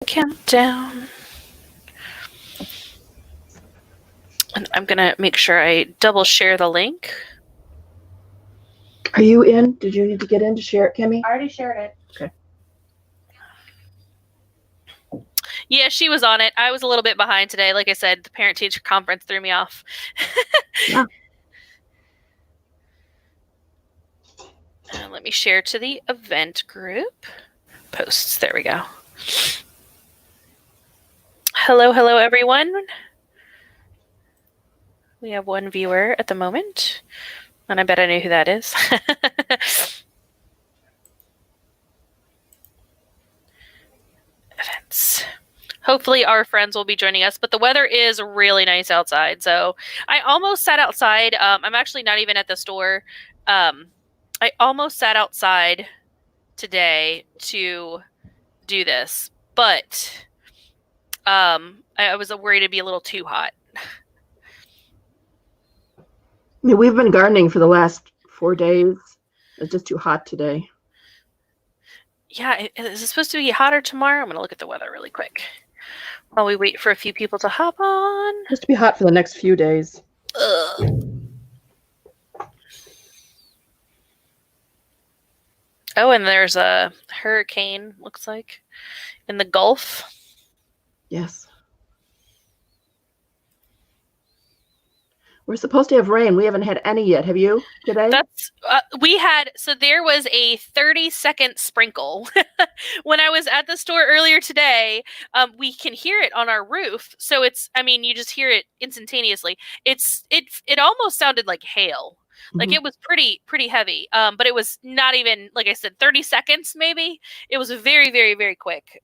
Countdown. And I'm going to make sure I double share the link. Are you in? Did you need to get in to share it, Kimmy? I already shared it. Okay. Yeah, she was on it. I was a little bit behind today. Like I said, the parent-teacher conference threw me off. Yeah. Let me share to the event group. Posts. There we go. Hello, everyone. We have one viewer at the moment, and I bet I know who that is. Events. Hopefully our friends will be joining us, but the weather is really nice outside, so I almost sat outside. I'm actually not even at the store. I almost sat outside today to do this, but I was worried it'd be a little too hot. I mean, we've been gardening for the last 4 days. It's just too hot today. Yeah, is it supposed to be hotter tomorrow? I'm going to look at the weather really quick while we wait for a few people to hop on. It's supposed to be hot for the next few days. Ugh. Oh, and there's a hurricane, looks like, in the Gulf. Yes. We're supposed to have rain. We haven't had any yet. Have you today? There was a 30-second sprinkle. When I was at the store earlier today, we can hear it on our roof. So you just hear it instantaneously. It almost sounded like hail. Like it was pretty heavy. But it was not even, like I said, 30 seconds maybe. It was very, very, very quick.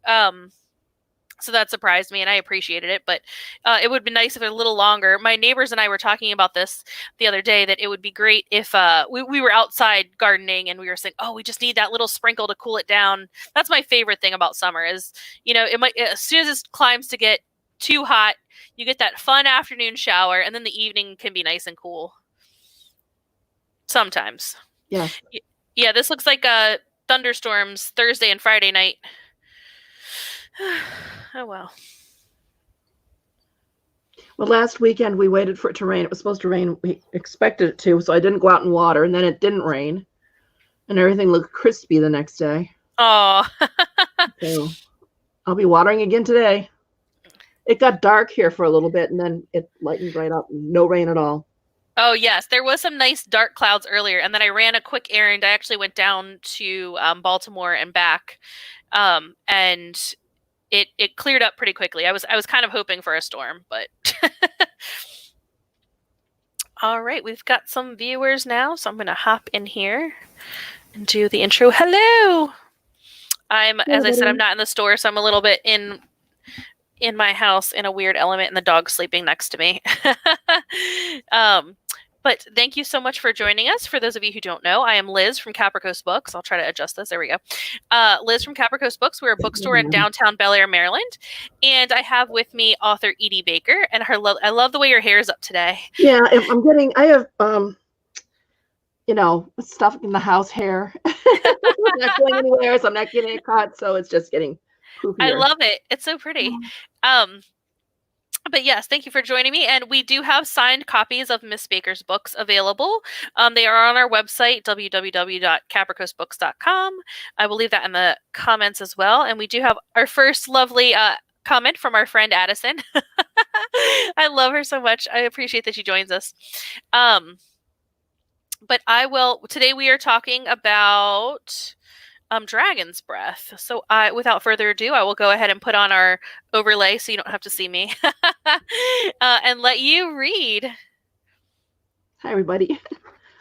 So that surprised me, and I appreciated it. But it would be nice if it were a little longer. My neighbors and I were talking about this the other day, that it would be great if we were outside gardening and we were saying, oh, we just need that little sprinkle to cool it down. That's my favorite thing about summer is, it might, as soon as it climbs to get too hot, you get that fun afternoon shower, and then the evening can be nice and cool. Sometimes. Yeah. Yeah, this looks like thunderstorms Thursday and Friday night. Oh, well. Well, last weekend we waited for it to rain. It was supposed to rain. We expected it to, so I didn't go out and water, and then it didn't rain, and everything looked crispy the next day. Oh. So I'll be watering again today. It got dark here for a little bit, and then it lightened right up. No rain at all. Oh, yes. There was some nice dark clouds earlier, and then I ran a quick errand. I actually went down to Baltimore and back, and it cleared up pretty quickly. I was kind of hoping for a storm, but all right, we've got some viewers now, so I'm going to hop in here and do the intro. Hello. As I said, I'm not in the store, so I'm a little bit in my house in a weird element, and the dog's sleeping next to me. But thank you so much for joining us. For those of you who don't know, I am Liz from Capricoast Books. I'll try to adjust this. There we go. Liz from Capricoast Books. We're a bookstore in downtown Bel Air, Maryland. And I have with me author Edie Baker. And I love the way your hair is up today. Yeah, I have stuff in the house hair. I'm not going anywhere, so I'm not getting it cut. So it's just getting poofier. I love it. It's so pretty. But yes, thank you for joining me. And we do have signed copies of Miss Baker's books available. They are on our website, www.capricoastbooks.com. I will leave that in the comments as well. And we do have our first lovely comment from our friend Addison. I love her so much. I appreciate that she joins us. But today we are talking about Dragon's Breath. So without further ado, I will go ahead and put on our overlay so you don't have to see me and let you read. Hi, everybody.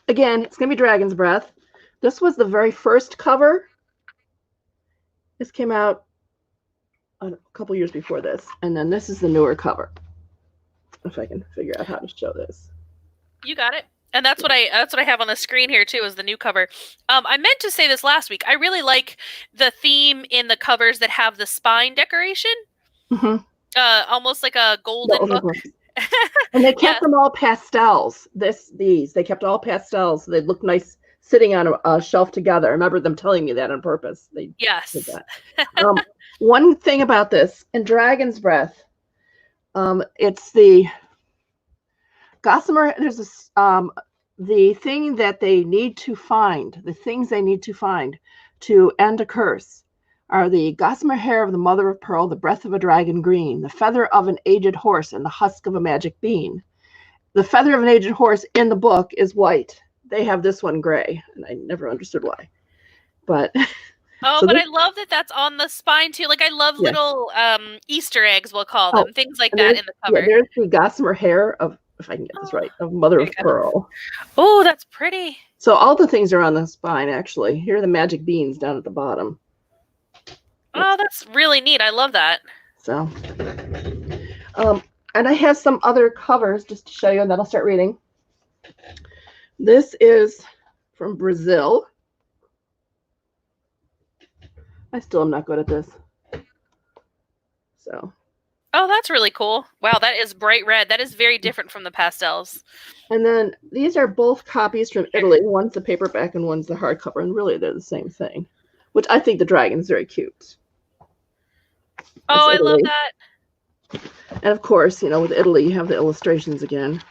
Again, it's going to be Dragon's Breath. This was the very first cover. This came out a couple years before this. And then this is the newer cover. If I can figure out how to show this. You got it. And that's what I have on the screen here too, is the new cover. I meant to say this last week. I really like the theme in the covers that have the spine decoration, almost like a golden book. And they kept them all pastels. They kept all pastels. They look nice sitting on a shelf together. I remember them telling me that on purpose. They did that. One thing about this, in Dragon's Breath, it's the gossamer. There's the thing that they need to find, the things they need to find to end a curse are the gossamer hair of the mother of pearl, the breath of a dragon green, the feather of an aged horse, and the husk of a magic bean. The feather of an aged horse in the book is white. They have this one gray, and I never understood why. But Oh, so but this, I love that that's on the spine too. Like I love yeah. little Easter eggs, we'll call Oh, them, things like and that in the cover. there's the gossamer hair of, if I can get this Oh, right, of mother there of you go. pearl. Oh, that's pretty. So all the things are on the spine, actually. Here are the magic beans down at the bottom. Oh, that's really neat. I love that. So, and I have some other covers just to show you, and then I'll start reading. This is from Brazil. I still am not good at this. So. Oh, that's really cool. Wow, that is bright red. That is very different from the pastels. And then these are both copies from Italy. One's the paperback and one's the hardcover, and really they're the same thing. Which I think the dragon's very cute. Oh, I love that. And of course, with Italy, you have the illustrations again.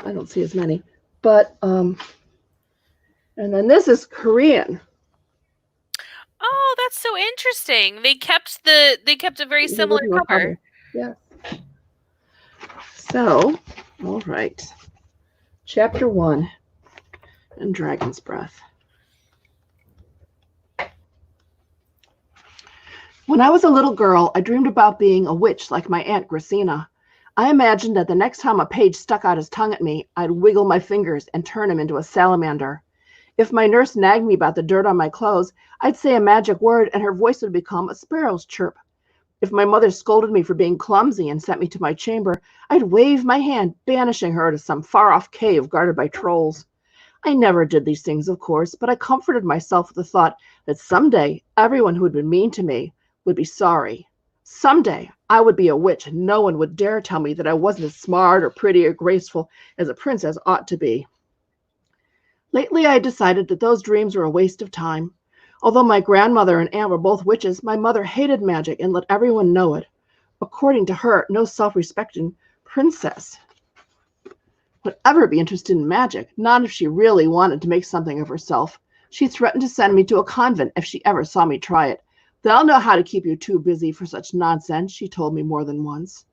I don't see as many. But, and then this is Korean. Oh, that's so interesting. They kept a very similar cover. Yeah. So, all right. Chapter 1 in Dragon's Breath. When I was a little girl, I dreamed about being a witch like my Aunt Gracina. I imagined that the next time a page stuck out his tongue at me, I'd wiggle my fingers and turn him into a salamander. If my nurse nagged me about the dirt on my clothes, I'd say a magic word and her voice would become a sparrow's chirp. If my mother scolded me for being clumsy and sent me to my chamber, I'd wave my hand, banishing her to some far-off cave guarded by trolls. I never did these things, of course, but I comforted myself with the thought that someday everyone who had been mean to me would be sorry. Someday I would be a witch and no one would dare tell me that I wasn't as smart or pretty or graceful as a princess ought to be. Lately I decided that those dreams were a waste of time. Although my grandmother and aunt were both witches, my mother hated magic and let everyone know it. According to her, no self-respecting princess would ever be interested in magic, not if she really wanted to make something of herself. She threatened to send me to a convent if she ever saw me try it. They'll know how to keep you too busy for such nonsense, she told me more than once.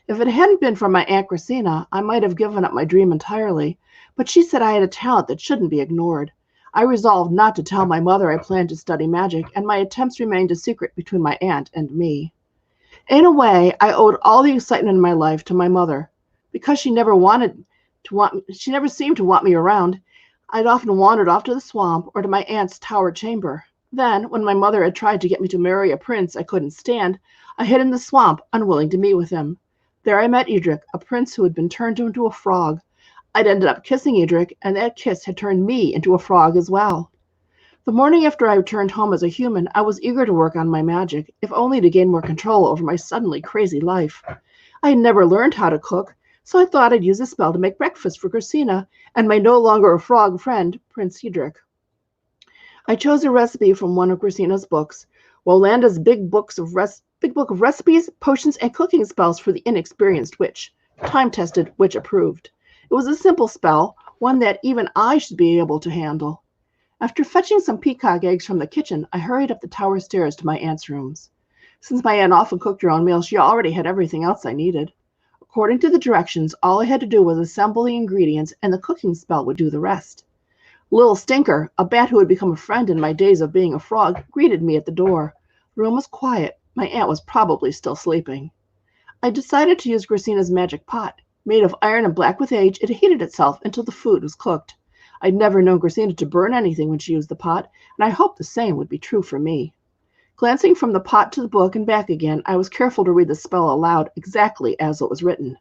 If it hadn't been for my Aunt Gracina, I might have given up my dream entirely, but she said I had a talent that shouldn't be ignored. I resolved not to tell my mother I planned to study magic, and my attempts remained a secret between my aunt and me. In a way, I owed all the excitement in my life to my mother. Because she never seemed to want me around, I'd often wandered off to the swamp or to my aunt's tower chamber. Then, when my mother had tried to get me to marry a prince I couldn't stand, I hid in the swamp, unwilling to meet with him. There I met Edric, a prince who had been turned into a frog. I'd ended up kissing Edric, and that kiss had turned me into a frog as well. The morning after I returned home as a human, I was eager to work on my magic, if only to gain more control over my suddenly crazy life. I had never learned how to cook, so I thought I'd use a spell to make breakfast for Gracina and my no longer a frog friend, Prince Edric. I chose a recipe from one of Gracina's books, Wolanda's big book of recipes, potions, and cooking spells for the inexperienced witch. Time-tested, witch approved. It was a simple spell, one that even I should be able to handle. After fetching some peacock eggs from the kitchen, I hurried up the tower stairs to my aunt's rooms. Since my aunt often cooked her own meals, she already had everything else I needed. According to the directions, all I had to do was assemble the ingredients, and the cooking spell would do the rest. Little Stinker, a bat who had become a friend in my days of being a frog, greeted me at the door. The room was quiet. My aunt was probably still sleeping. I decided to use Gracina's magic pot. Made of iron and black with age, it heated itself until the food was cooked. I'd never known Gracina to burn anything when she used the pot, and I hoped the same would be true for me. Glancing from the pot to the book and back again, I was careful to read the spell aloud exactly as it was written.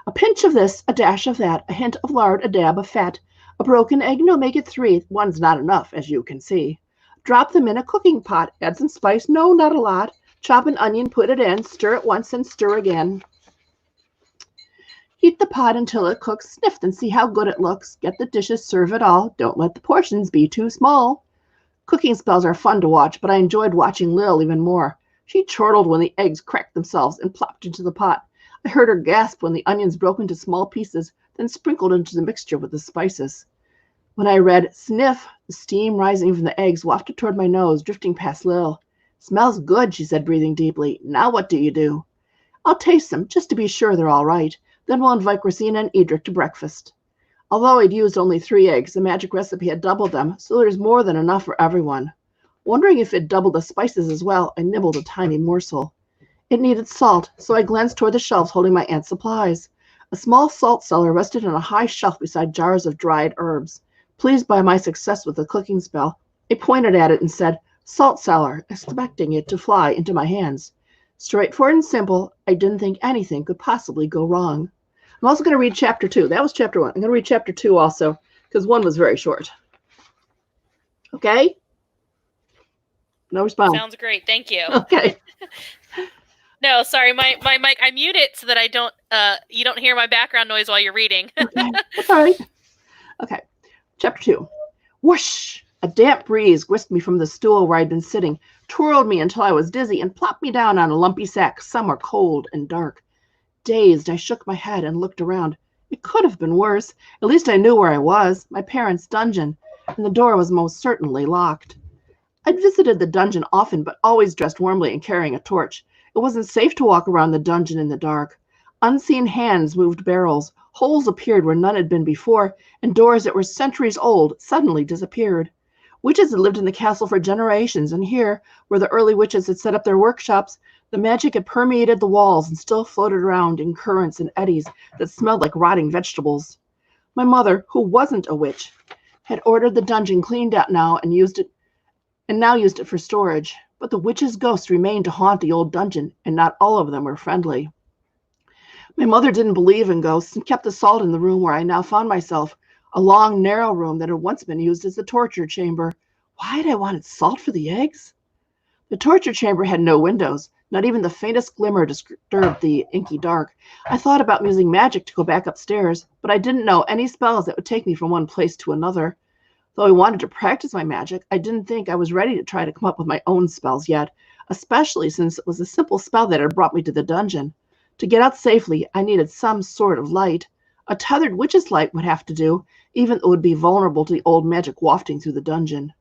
A pinch of this, a dash of that, a hint of lard, a dab of fat, a broken egg, no, make it 3. One's not enough, as you can see. Drop them in a cooking pot, add some spice, no, not a lot. Chop an onion, put it in, stir it once and stir again. Heat the pot until it cooks, sniff and see how good it looks. Get the dishes, serve it all. Don't let the portions be too small. Cooking spells are fun to watch, but I enjoyed watching Lil even more. She chortled when the eggs cracked themselves and plopped into the pot. I heard her gasp when the onions broke into small pieces, then sprinkled into the mixture with the spices. When I read "Sniff," the steam rising from the eggs wafted toward my nose, drifting past Lil. "Smells good," she said, breathing deeply. "Now what do you do?" "I'll taste them, just to be sure they're all right. Then we'll invite Christina and Edric to breakfast." Although I'd used only 3 eggs, the magic recipe had doubled them, so there's more than enough for everyone. Wondering if it doubled the spices as well, I nibbled a tiny morsel. It needed salt, so I glanced toward the shelves holding my aunt's supplies. A small salt cellar rested on a high shelf beside jars of dried herbs. Pleased by my success with the cooking spell, I pointed at it and said, "Salt cellar," expecting it to fly into my hands. Straightforward and simple, I didn't think anything could possibly go wrong. I'm also going to read chapter 2. That was chapter 1. I'm going to read chapter 2 also, because 1 was very short. Okay? No response. Sounds great. Thank you. Okay. No, sorry, my mic. I mute it so that I don't you don't hear my background noise while you're reading. Okay. That's all right. Okay. Chapter 2. Whoosh! A damp breeze whisked me from the stool where I'd been sitting, twirled me until I was dizzy, and plopped me down on a lumpy sack somewhere cold and dark. Dazed, I shook my head and looked around. It could have been worse. At least I knew where I was, my parents' dungeon, and the door was most certainly locked. I'd visited the dungeon often, but always dressed warmly and carrying a torch. It wasn't safe to walk around the dungeon in the dark. Unseen hands moved barrels, holes appeared where none had been before, and doors that were centuries old suddenly disappeared. Witches had lived in the castle for generations, and here, where the early witches had set up their workshops, the magic had permeated the walls and still floated around in currents and eddies that smelled like rotting vegetables. My mother, who wasn't a witch, had ordered the dungeon cleaned out now and used it for storage. But the witches' ghosts remained to haunt the old dungeon, and not all of them were friendly. My mother didn't believe in ghosts and kept the salt in the room where I now found myself, a long, narrow room that had once been used as a torture chamber. Why had I wanted salt for the eggs? The torture chamber had no windows. Not even the faintest glimmer disturbed the inky dark. I thought about using magic to go back upstairs, but I didn't know any spells that would take me from one place to another. Though I wanted to practice my magic, I didn't think I was ready to try to come up with my own spells yet, especially since it was a simple spell that had brought me to the dungeon. To get out safely, I needed some sort of light. A tethered witch's light would have to do, even though it would be vulnerable to the old magic wafting through the dungeon.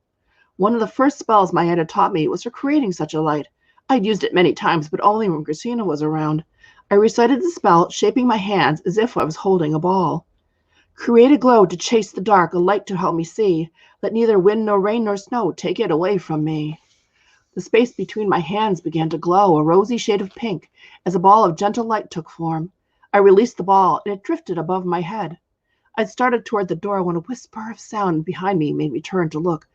One of the first spells my aunt had taught me was for creating such a light. I'd used it many times, but only when Christina was around. I recited the spell, shaping my hands as if I was holding a ball. Create a glow to chase the dark, a light to help me see. Let neither wind nor rain nor snow take it away from me. The space between my hands began to glow, a rosy shade of pink, as a ball of gentle light took form. I released the ball, and it drifted above my head. I'd started toward the door when a whisper of sound behind me made me turn to look.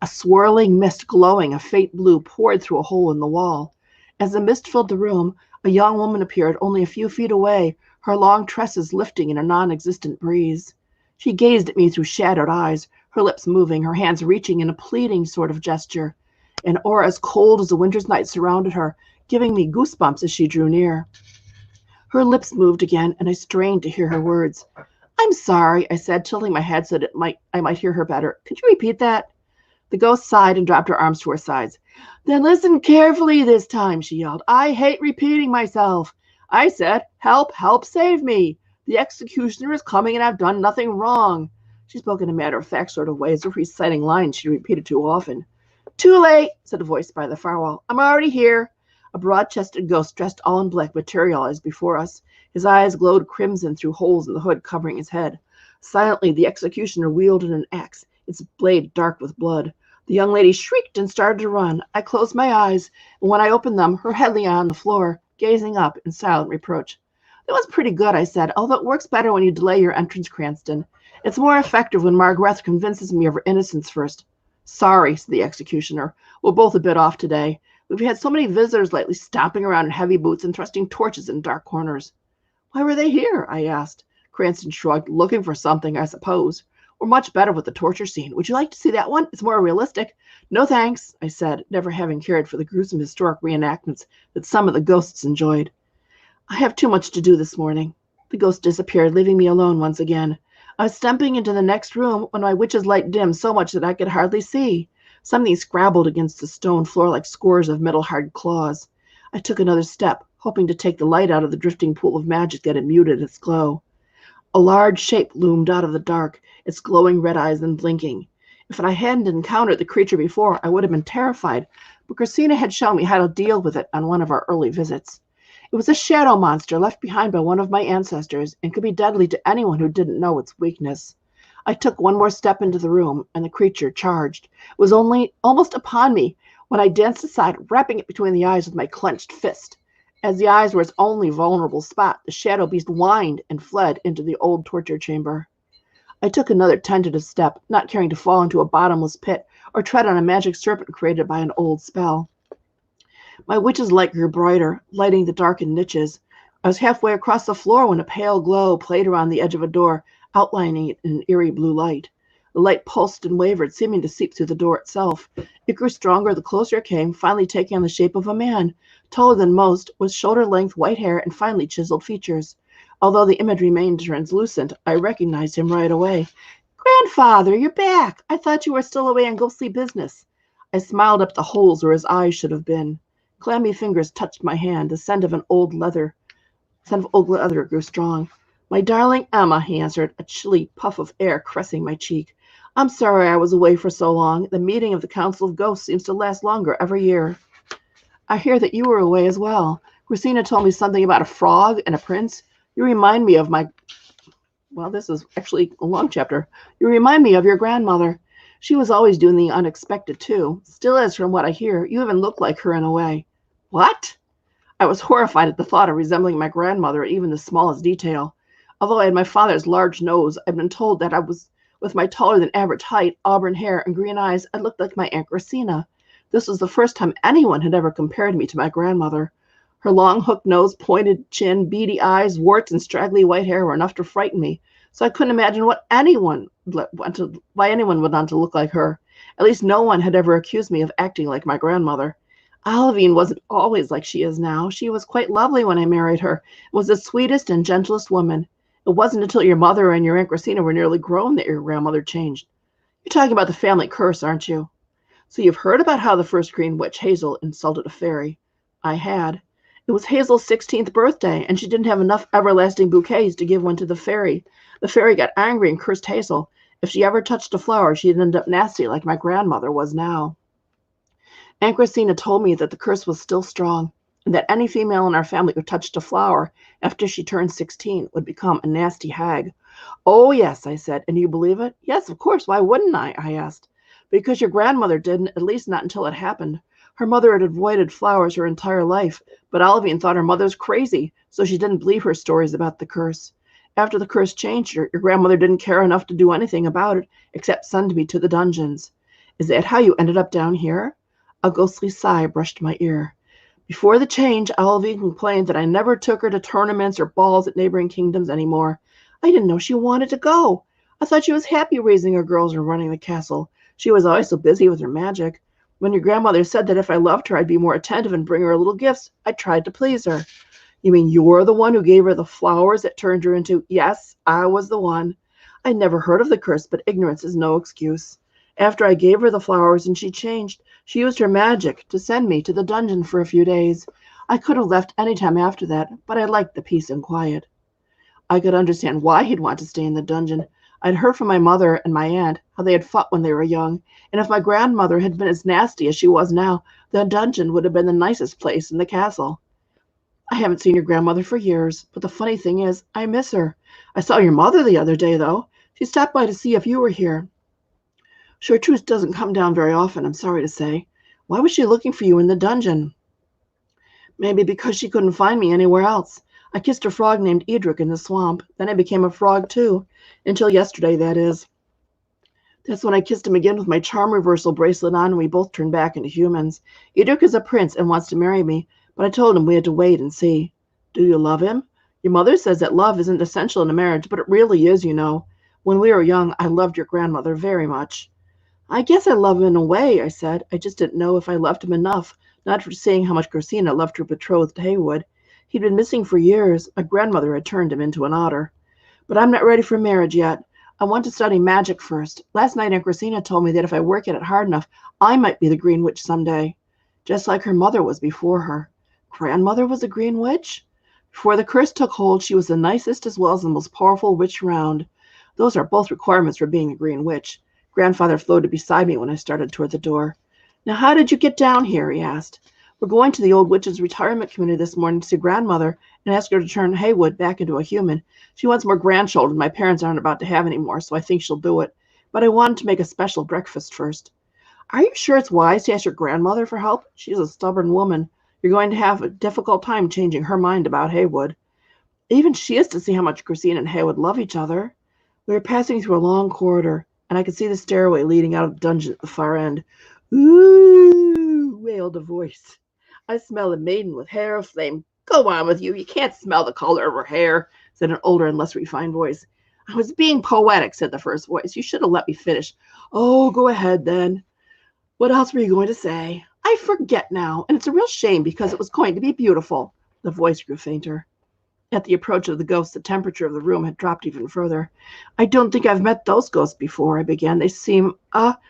A swirling mist glowing a faint blue poured through a hole in the wall. As the mist filled the room, a young woman appeared only a few feet away, her long tresses lifting in a non-existent breeze. She gazed at me through shadowed eyes, her lips moving, her hands reaching in a pleading sort of gesture. An aura as cold as the winter's night surrounded her, giving me goosebumps as she drew near. Her lips moved again, and I strained to hear her words. "I'm sorry," I said, tilting my head so that I might hear her better. "Could you repeat that?" The ghost sighed and dropped her arms to her sides. "Then listen carefully this time," she yelled. "I hate repeating myself. I said, 'Help, help, save me. The executioner is coming and I've done nothing wrong.'" She spoke in a matter-of-fact sort of way, as if reciting lines she repeated too often. "Too late," said a voice by the far wall. "I'm already here." A broad-chested ghost dressed all in black materialized before us. His eyes glowed crimson through holes in the hood covering his head. Silently, the executioner wielded an axe, its blade dark with blood. The young lady shrieked and started to run. I closed my eyes, and when I opened them, her head lay on the floor, gazing up in silent reproach. "That was pretty good," I said, "although it works better when you delay your entrance, Cranston. It's more effective when Margaret convinces me of her innocence first." "Sorry," said the executioner. "We're both a bit off today. We've had so many visitors lately, stomping around in heavy boots and thrusting torches in dark corners." "Why were they here?" I asked. Cranston shrugged. "Looking for something, I suppose. We're much better with the torture scene. Would you like to see that one? It's more realistic." "No, thanks," I said, never having cared for the gruesome historic reenactments that some of the ghosts enjoyed. "I have too much to do this morning." The ghost disappeared, leaving me alone once again. I was stumping into the next room when my witch's light dimmed so much that I could hardly see. Something scrabbled against the stone floor like scores of metal-hard claws. I took another step, hoping to take the light out of the drifting pool of magic that had muted its glow. A large shape loomed out of the dark, its glowing red eyes blinking. If I hadn't encountered the creature before, I would have been terrified, but Christina had shown me how to deal with it on one of our early visits. It was a shadow monster left behind by one of my ancestors and could be deadly to anyone who didn't know its weakness. I took one more step into the room, and the creature charged. It was almost upon me when I danced aside, wrapping it between the eyes with my clenched fist. As the eyes were its only vulnerable spot, the shadow beast whined and fled into the old torture chamber. I took another tentative step, not caring to fall into a bottomless pit or tread on a magic serpent created by an old spell. My witch's light grew brighter, lighting the darkened niches. I was halfway across the floor when a pale glow played around the edge of a door, outlining it in an eerie blue light. The light pulsed and wavered, seeming to seep through the door itself. It grew stronger the closer it came, finally taking on the shape of a man, taller than most, with shoulder-length white hair and finely chiseled features. Although the image remained translucent, I recognized him right away. "Grandfather, you're back! I thought you were still away on ghostly business." I smiled up the holes where his eyes should have been. Clammy fingers touched my hand. The scent of old leather grew strong. "My darling Emma," he answered, a chilly puff of air caressing my cheek. "I'm sorry I was away for so long. The meeting of the Council of Ghosts seems to last longer every year." "I hear that you were away as well. Christina told me something about a frog and a prince. You remind me of my... Well, this is actually a long chapter. You remind me of your grandmother. She was always doing the unexpected, too. Still is, from what I hear. You even look like her in a way." "What?" I was horrified at the thought of resembling my grandmother in even the smallest detail. Although I had my father's large nose, I'd been told that with my taller-than-average height, auburn hair, and green eyes, I looked like my Aunt Christina. This was the first time anyone had ever compared me to my grandmother. Her long hooked nose, pointed chin, beady eyes, warts, and straggly white hair were enough to frighten me, so I couldn't imagine why anyone would want to look like her. At least no one had ever accused me of acting like my grandmother. Olivine wasn't always like she is now. She was quite lovely when I married her, and was the sweetest and gentlest woman. It wasn't until your mother and your Aunt Christina were nearly grown that your grandmother changed. You're talking about the family curse, aren't you? So you've heard about how the first green witch, Hazel, insulted a fairy. I had. It was Hazel's 16th birthday, and she didn't have enough everlasting bouquets to give one to the fairy. The fairy got angry and cursed Hazel. If she ever touched a flower, she'd end up nasty like my grandmother was now. Aunt Christina told me that the curse was still strong, and that any female in our family who touched a flower after she turned 16 would become a nasty hag. "Oh, yes," I said. "And you believe it?" "Yes, of course. Why wouldn't I?" I asked. "Because your grandmother didn't, at least not until it happened. Her mother had avoided flowers her entire life, but Olivine thought her mother was crazy, so she didn't believe her stories about the curse. After the curse changed her, your grandmother didn't care enough to do anything about it except send me to the dungeons." "Is that how you ended up down here?" A ghostly sigh brushed my ear. "Before the change, Olivine complained that I never took her to tournaments or balls at neighboring kingdoms anymore. I didn't know she wanted to go. I thought she was happy raising her girls and running the castle. She was always so busy with her magic. When your grandmother said that if I loved her, I'd be more attentive and bring her little gifts, I tried to please her." "You mean you're the one who gave her the flowers that turned her into—" "Yes, I was the one. I never heard of the curse, but ignorance is no excuse. After I gave her the flowers and she changed, she used her magic to send me to the dungeon for a few days. I could have left any time after that, but I liked the peace and quiet." I could understand why he'd want to stay in the dungeon. I'd heard from my mother and my aunt how they had fought when they were young, and if my grandmother had been as nasty as she was now, the dungeon would have been the nicest place in the castle. "I haven't seen your grandmother for years, but the funny thing is, I miss her. I saw your mother the other day, though. She stopped by to see if you were here. Chartreuse doesn't come down very often, I'm sorry to say. Why was she looking for you in the dungeon?" "Maybe because she couldn't find me anywhere else. I kissed a frog named Edric in the swamp. Then I became a frog, too. Until yesterday, that is. That's when I kissed him again with my charm reversal bracelet on, and we both turned back into humans. Edric is a prince and wants to marry me, but I told him we had to wait and see." "Do you love him?" "Your mother says that love isn't essential in a marriage, but it really is, you know. When we were young, I loved your grandmother very much." "I guess I love him in a way," I said. "I just didn't know if I loved him enough, not for seeing how much Christina loved her betrothed Haywood. He'd been missing for years. My grandmother had turned him into an otter. But I'm not ready for marriage yet. I want to study magic first. Last night Aunt Christina told me that if I work at it hard enough, I might be the Green Witch someday, just like her mother was before her. Grandmother was a Green Witch? Before the curse took hold, she was the nicest as well as the most powerful witch around. Those are both requirements for being a Green Witch. Grandfather floated beside me when I started toward the door. Now, how did you get down here? He asked. We're going to the old witch's retirement committee this morning to see grandmother and ask her to turn Haywood back into a human. She wants more grandchildren my parents aren't about to have anymore, so I think she'll do it. But I wanted to make a special breakfast first. Are you sure it's wise to ask your grandmother for help? She's a stubborn woman. You're going to have a difficult time changing her mind about Haywood. Even she is to see how much Christine and Haywood love each other. We were passing through a long corridor, and I could see the stairway leading out of the dungeon at the far end. Ooh, wailed a voice. I smell a maiden with hair of flame. Go on with you. You can't smell the color of her hair, said an older and less refined voice. I was being poetic, said the first voice. You should have let me finish. Oh, go ahead then. What else were you going to say? I forget now, and it's a real shame because it was going to be beautiful. The voice grew fainter. At the approach of the ghosts, the temperature of the room had dropped even further. I don't think I've met those ghosts before, I began. They seem, achoo!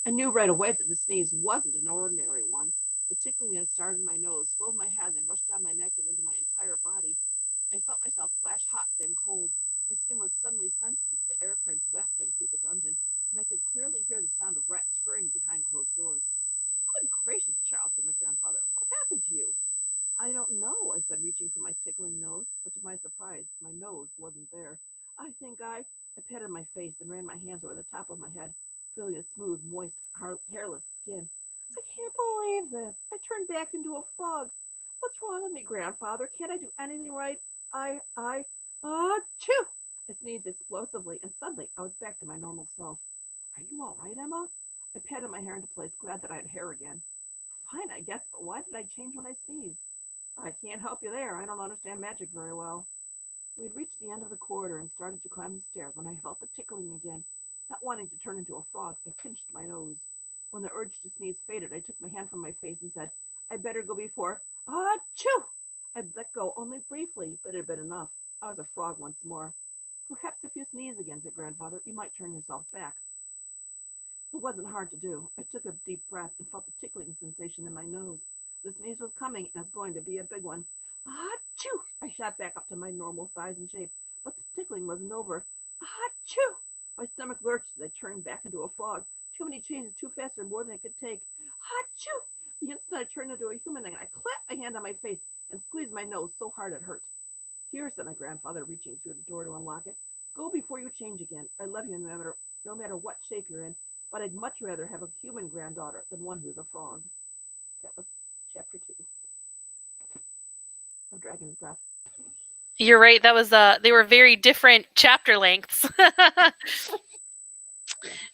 I knew right away that the sneeze wasn't an ordinary one. The tickling had started in my nose, filled my head, then rushed down my neck and into my entire body. I felt myself flash hot, then cold. My skin was suddenly sensitive to the air currents wafting through the dungeon, and I could clearly hear the sound of rats scurrying behind closed doors. Good gracious, Charles, said my grandfather. What happened to you? I don't know, I said, reaching for my tickling nose, but to my surprise, my nose wasn't there. I patted my face and ran my hands over the top of my head, feeling the smooth, moist, hairless skin. I can't believe this. I turned back into a frog. What's wrong with me, Grandfather? Can't I do anything right? Achoo! I sneezed explosively, and suddenly I was back to my normal self. Are you all right, Emma? I patted my hair into place, glad that I had hair again. Fine, I guess, but why did I change when I sneezed? I can't help you there. I don't understand magic very well. We had reached the end of the corridor and started to climb the stairs when I felt the tickling again. Not wanting to turn into a frog, I pinched my nose. When the urge to sneeze faded, I took my hand from my face and said, I'd better go before. Achoo! I let go only briefly, but it had been enough. I was a frog once more. Perhaps if you sneeze again, said Grandfather, you might turn yourself back. It wasn't hard to do. I took a deep breath and felt the tickling sensation in my nose. The sneeze was coming, and it was going to be a big one. Achoo! I shot back up to my normal size and shape, but the tickling wasn't over. Achoo! My stomach lurched as I turned back into a frog. Too many changes, too fast, or more than I could take. Achoo! The instant I turned into a human, I clapped my hand on my face and squeezed my nose so hard it hurt. Here, said my grandfather, reaching through the door to unlock it. Go before you change again. I love you no matter what shape you're in, but I'd much rather have a human granddaughter than one who's a frog. That was Chapter 2 of Dragon's Breath. You're right. That was they were very different chapter lengths.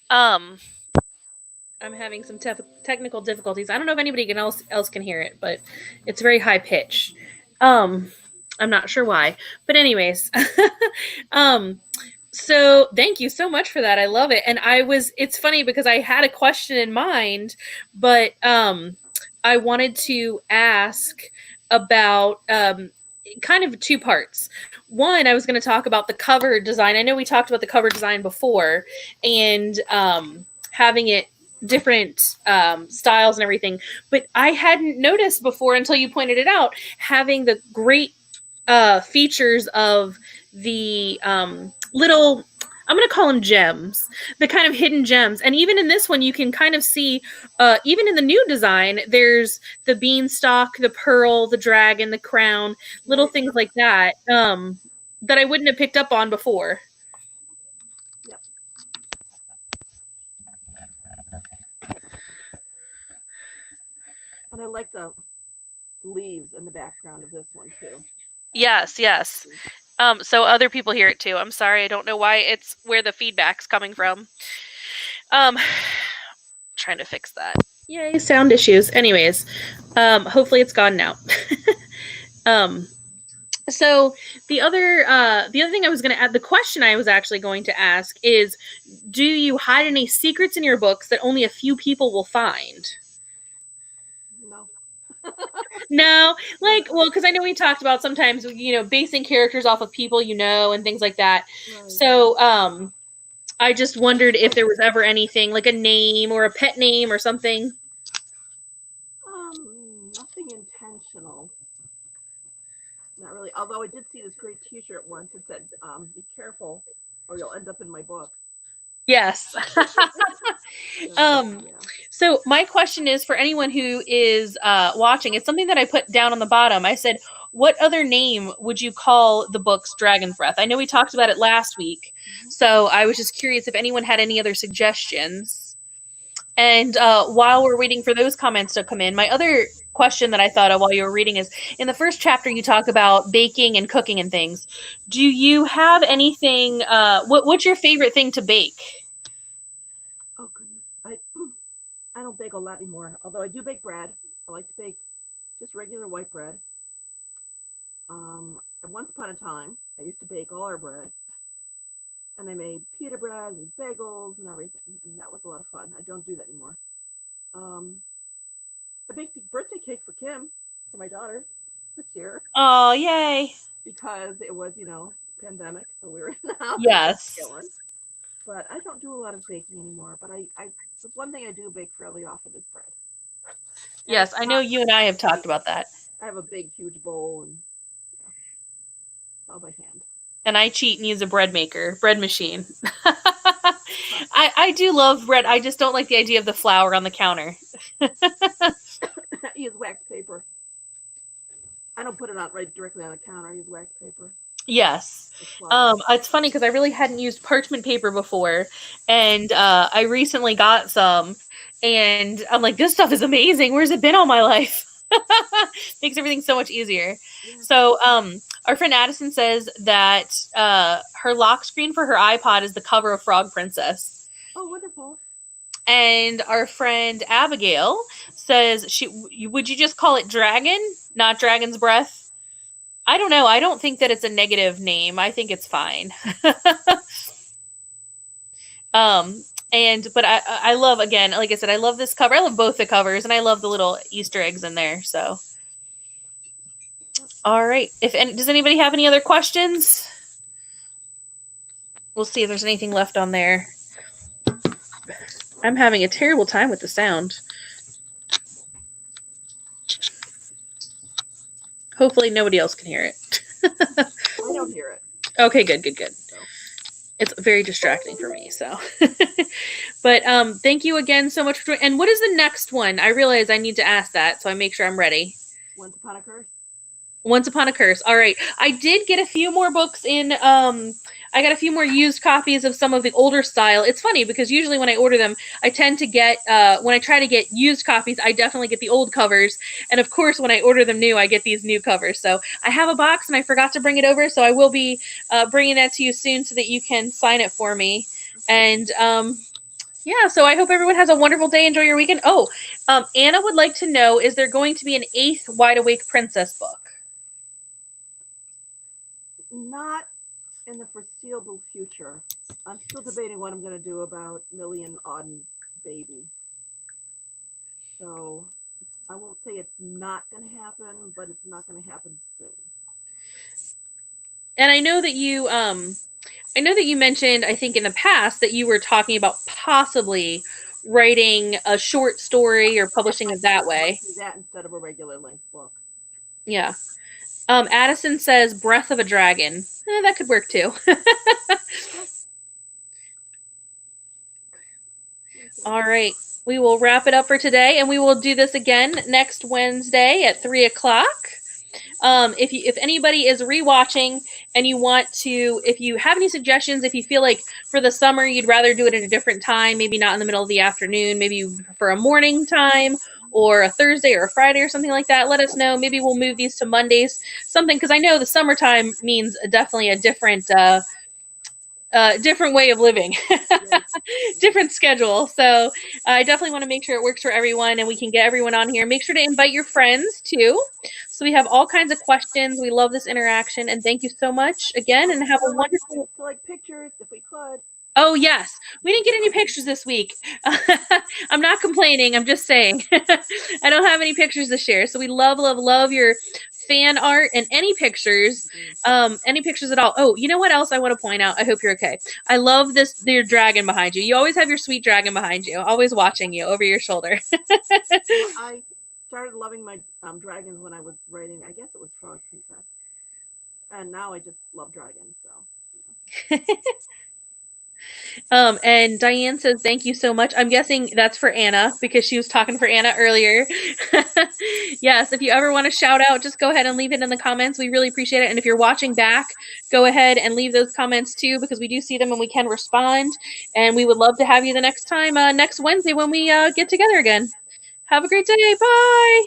I'm having some technical difficulties. I don't know if anybody else can hear it, but it's very high pitch. I'm not sure why, but anyways, so thank you so much for that. I love it. And it's funny because I had a question in mind, but I wanted to ask about kind of two parts. One, I was going to talk about the cover design. I know we talked about the cover design before and having it different styles and everything, but I hadn't noticed before until you pointed it out, having the great features of the little, I'm going to call them gems, the kind of hidden gems. And even in this one, you can kind of see, even in the new design, there's the beanstalk, the pearl, the dragon, the crown, little things like that, that I wouldn't have picked up on before. Yep. And I like the leaves in the background of this one, too. Yes, yes. So other people hear it too. I'm sorry, I don't know why it's where the feedback's coming from. Trying to fix that. Yay, sound issues. Anyways, hopefully it's gone now. So the other thing I was going to add, the question I was actually going to ask is, do you hide any secrets in your books that only a few people will find? No. No, like, well, because I know we talked about sometimes, basing characters off of people and things like that. Right. So, I just wondered if there was ever anything like a name or a pet name or something. Nothing intentional. Not really. Although I did see this great T-shirt once. It said, "Be careful, or you'll end up in my book." Yes. Yeah. So my question is for anyone who is watching, it's something that I put down on the bottom. I said, what other name would you call the book's Dragon's Breath? I know we talked about it last week, so I was just curious if anyone had any other suggestions. And while we're waiting for those comments to come in, my other question that I thought of while you were reading is, in the first chapter you talk about baking and cooking and things. Do you have anything, what's your favorite thing to bake? Oh goodness, I don't bake a lot anymore. Although I do bake bread. I like to bake just regular white bread. Once upon a time, I used to bake all our bread, and I made pita bread and bagels and everything, and that was a lot of fun. I don't do that anymore. I baked a birthday cake for Kim, for my daughter, this year. Oh, yay! Because it was, pandemic, so we were in the house. Yes. But I don't do a lot of baking anymore. But the one thing I do bake fairly often is bread. Yes, I know you and I have talked about that. I have a big, huge bowl, and all by hand. And I cheat and use a bread machine. I do love bread. I just don't like the idea of the flour on the counter. I use wax paper. I don't put it out directly on the counter. I use wax paper. Yes. It's funny because I really hadn't used parchment paper before, and I recently got some, and I'm like, this stuff is amazing. Where's it been all my life? Makes everything so much easier. Yeah. So our friend Addison says that her lock screen for her iPod is the cover of Frog Princess. Oh, wonderful. And our friend Abigail says, would you just call it Dragon, not Dragon's Breath? I don't know. I don't think that it's a negative name. I think it's fine. But I love, again, like I said, I love this cover. I love both the covers, and I love the little Easter eggs in there. So, all right. Does anybody have any other questions? We'll see if there's anything left on there. I'm having a terrible time with the sound. Hopefully nobody else can hear it. I don't hear it. Okay, good. It's very distracting for me, so. But thank you again so much for doing. And what is the next one? I realize I need to ask that, so I make sure I'm ready. Once Upon a Curse. Once Upon a Curse. All right. I did get a few more books in. I got a few more used copies of some of the older style. It's funny because usually when I order them, I tend to get, when I try to get used copies, I definitely get the old covers. And of course, when I order them new, I get these new covers. So I have a box and I forgot to bring it over. So I will be bringing that to you soon so that you can sign it for me. And yeah, so I hope everyone has a wonderful day. Enjoy your weekend. Oh, Anna would like to know, is there going to be an 8th Wide Awake Princess book? Not in the foreseeable future. I'm still debating what I'm going to do about Millie and Auden baby. So I won't say it's not going to happen, but it's not going to happen soon. And I know that you mentioned, I think in the past, that you were talking about possibly writing a short story or publishing it that way. Do that instead of a regular length book. Yeah. Addison says Breath of a Dragon. That could work too. All right. We will wrap it up for today, and we will do this again next Wednesday at 3:00. If anybody is rewatching and you want to, if you have any suggestions, if you feel like for the summer you'd rather do it at a different time, maybe not in the middle of the afternoon, maybe you prefer a morning time or a Thursday or a Friday or something like that, let us know. Maybe we'll move these to Mondays, something, because I know the summertime means definitely a different way of living, different schedule. So I definitely want to make sure it works for everyone and we can get everyone on here. Make sure to invite your friends too. So we have all kinds of questions. We love this interaction, and thank you so much again, and have a wonderful. So like pictures, if we could. Oh, yes. We didn't get any pictures this week. I'm not complaining. I'm just saying. I don't have any pictures to share. So we love, love, love your fan art and any pictures at all. Oh, you know what else I want to point out? I hope you're okay. I love your dragon behind you. You always have your sweet dragon behind you, always watching you over your shoulder. I started loving my dragons when I was writing, I guess it was Frog Princess. And now I just love dragons, so. And Diane says, thank you so much. I'm guessing that's for Anna because she was talking for Anna earlier. Yes, if you ever want to shout out, just go ahead and leave it in the comments. We really appreciate it. And if you're watching back, go ahead and leave those comments too, because we do see them and we can respond. And we would love to have you the next time, next Wednesday when we get together again. Have a great day. Bye.